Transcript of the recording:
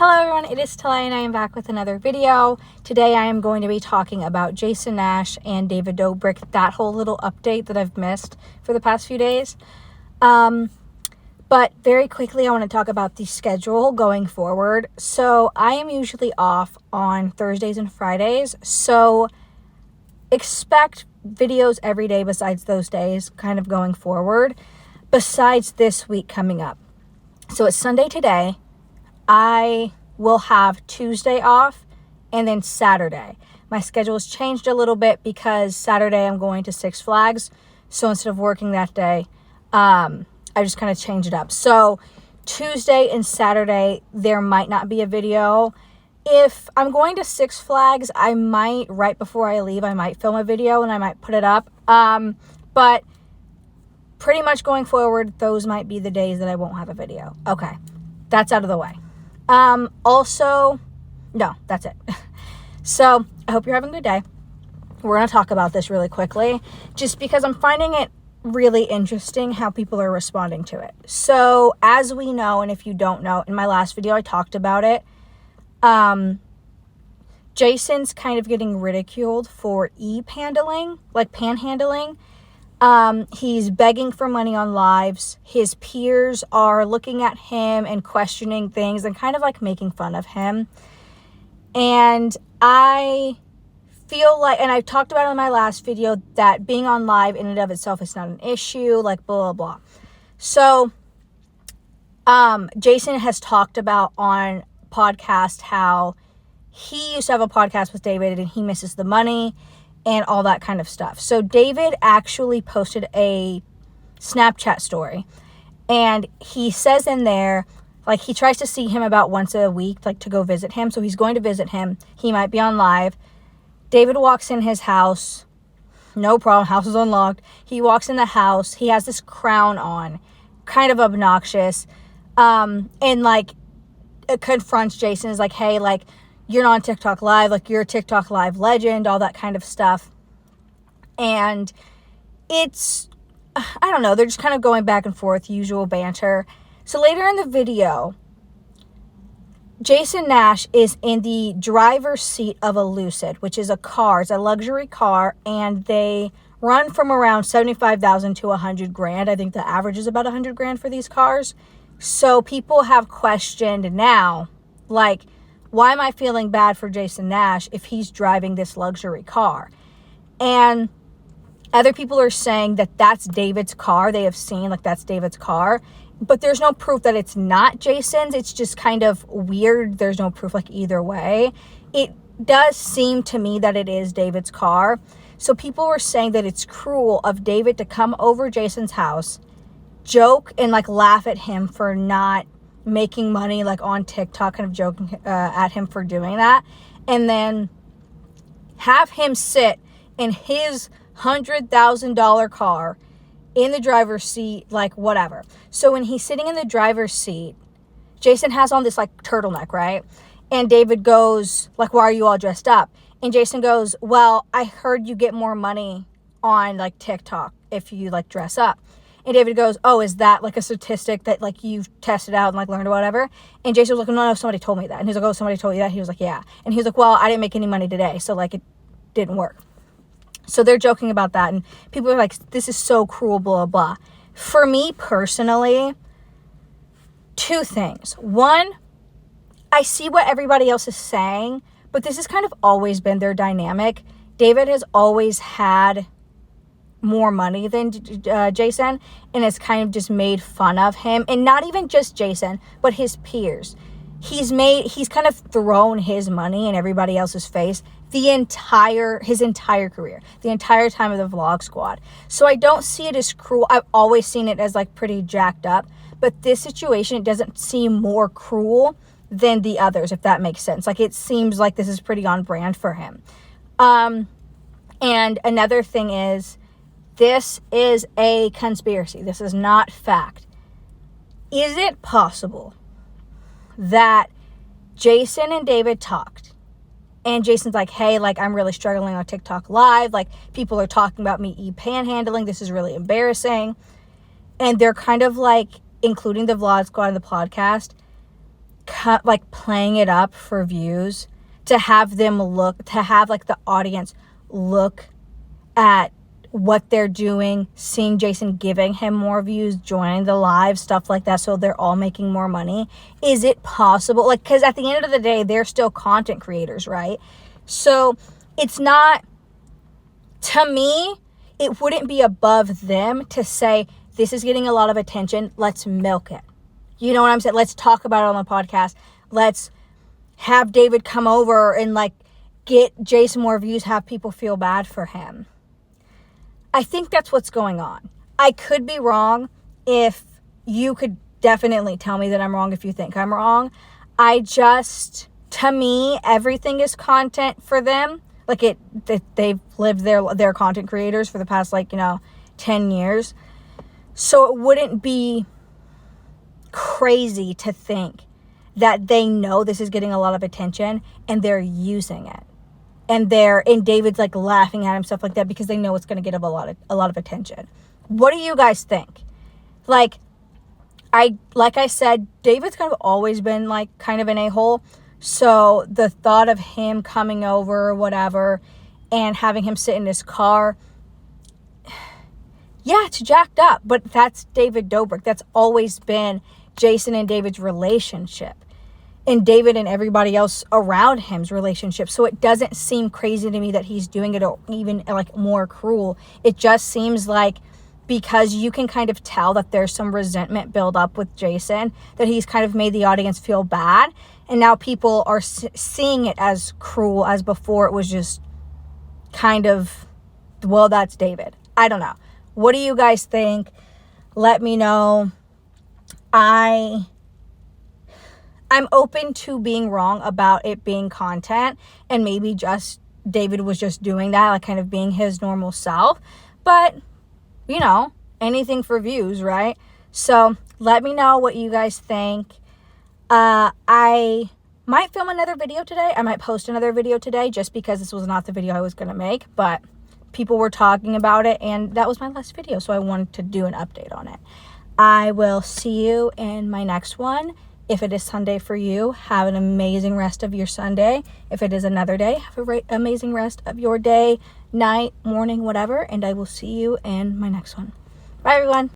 Hello everyone, it is Talia and I am back with another video. Today I am going to be talking about Jason Nash and David Dobrik, that whole little update that I've missed for the past few days. But very quickly I want to talk about the schedule going forward. So I am usually off on Thursdays and Fridays, so expect videos every day besides those days kind of going forward, besides this week coming up. So it's Sunday today. I will have Tuesday off and then Saturday. My schedule has changed a little bit because Saturday I'm going to Six Flags. So instead of working that day, I just kind of changed it up. So Tuesday and Saturday, there might not be a video. If I'm going to Six Flags, I might, right before I leave, I might film a video and I might put it up. But pretty much going forward, those might be the days that I won't have a video. Okay, that's out of the way. No, that's it. So I hope you're having a good day. We're going to talk about this really quickly, just because I'm finding it really interesting how people are responding to it. So as we know, and if you don't know, in my last video, I talked about it. Jason's kind of getting ridiculed for panhandling. He's begging for money on lives. His peers are looking at him and questioning things and kind of like making fun of him. And I feel like, and I talked about it in my last video, that being on live in and of itself is not an issue, like blah, blah, blah. So, Jason has talked about on podcast how he used to have a podcast with David and he misses the money and all that kind of stuff. So David actually posted a Snapchat story, and he says in there, like, he tries to see him about once a week, like to go visit him. So he's going to visit him. He might be on live. David walks in his house. No problem. House is unlocked. He walks in the house. He has this crown on, kind of obnoxious. And like, it confronts Jason. Is like, hey, like, you're not on TikTok Live, like, you're a TikTok Live legend, all that kind of stuff. And it's, I don't know, they're just kind of going back and forth, usual banter. So later in the video, Jason Nash is in the driver's seat of a Lucid, which is a car, it's a luxury car, and they run from around $75,000 to $100,000. I think the average is about $100,000 for these cars. So people have questioned now, like, why am I feeling bad for Jason Nash if he's driving this luxury car? And other people are saying that that's David's car. They have seen, like, that's David's car. But there's no proof that it's not Jason's. It's just kind of weird. There's no proof, like, either way. It does seem to me that it is David's car. So people were saying that it's cruel of David to come over Jason's house, joke and, like, laugh at him for not making money, like, on TikTok, kind of joking at him for doing that, and then have him sit in his $100,000 car in the driver's seat, like, whatever. So when he's sitting in the driver's seat, Jason has on this, like, turtleneck, right? And David goes, like, why are you all dressed up? And Jason goes, well, I heard you get more money on, like, TikTok if you, like, dress up. And David goes, oh, is that, like, a statistic that, like, you've tested out and, like, learned or whatever? And Jason was like, no, somebody told me that. And he's like, oh, somebody told you that? He was like, yeah. And he was like, well, I didn't make any money today, so, like, it didn't work. So they're joking about that. And people are like, this is so cruel, blah, blah. For me personally, two things. One, I see what everybody else is saying, but this has kind of always been their dynamic. David has always had more money than Jason, and it's kind of just made fun of him, and not even just Jason, but his peers. He's kind of thrown his money in everybody else's face his entire career, the entire time of the Vlog Squad. So I don't see it as cruel. I've always seen it as, like, pretty jacked up, but this situation, it doesn't seem more cruel than the others, if that makes sense. Like, it seems like this is pretty on brand for him. And another thing is, this is a conspiracy. This is not fact. Is it possible that Jason and David talked, and Jason's like, hey, like, I'm really struggling on TikTok Live. Like, people are talking about me panhandling. This is really embarrassing. And they're kind of, like, including the Vlog Squad and the podcast, like playing it up for views, to have like the audience look at what they're doing, seeing Jason giving him more views, joining the live, stuff like that, so they're all making more money. Is it possible? Like, because at the end of the day, they're still content creators, right? So it's not, to me, it wouldn't be above them to say, this is getting a lot of attention, let's milk it. You know what I'm saying? Let's talk about it on the podcast. Let's have David come over and like get Jason more views, have people feel bad for him. I think that's what's going on. I could be wrong. If you could definitely tell me that I'm wrong if you think I'm wrong. To me, everything is content for them. Like they've lived their content creators for the past 10 years. So it wouldn't be crazy to think that they know this is getting a lot of attention and they're using it. And David's like laughing at him, stuff like that, because they know it's going to get a lot of attention. What do you guys think? Like I said, David's kind of always been like kind of an a-hole. So the thought of him coming over or whatever and having him sit in his car, yeah, it's jacked up. But that's David Dobrik. That's always been Jason and David's relationship. And David and everybody else around him's relationship. So it doesn't seem crazy to me that he's doing it, or even like more cruel. It just seems like, because you can kind of tell that there's some resentment build up with Jason, that he's kind of made the audience feel bad. And now people are seeing it as cruel, as before it was just kind of, well, that's David. I don't know. What do you guys think? Let me know. I'm open to being wrong about it being content, and maybe just David was just doing that, like kind of being his normal self. But, anything for views, right? So let me know what you guys think. I might film another video today. I might post another video today, just because this was not the video I was going to make. But people were talking about it, and that was my last video, so I wanted to do an update on it. I will see you in my next one. If it is Sunday for you, have an amazing rest of your Sunday. If it is another day, have an amazing rest of your day, night, morning, whatever. And I will see you in my next one. Bye, everyone.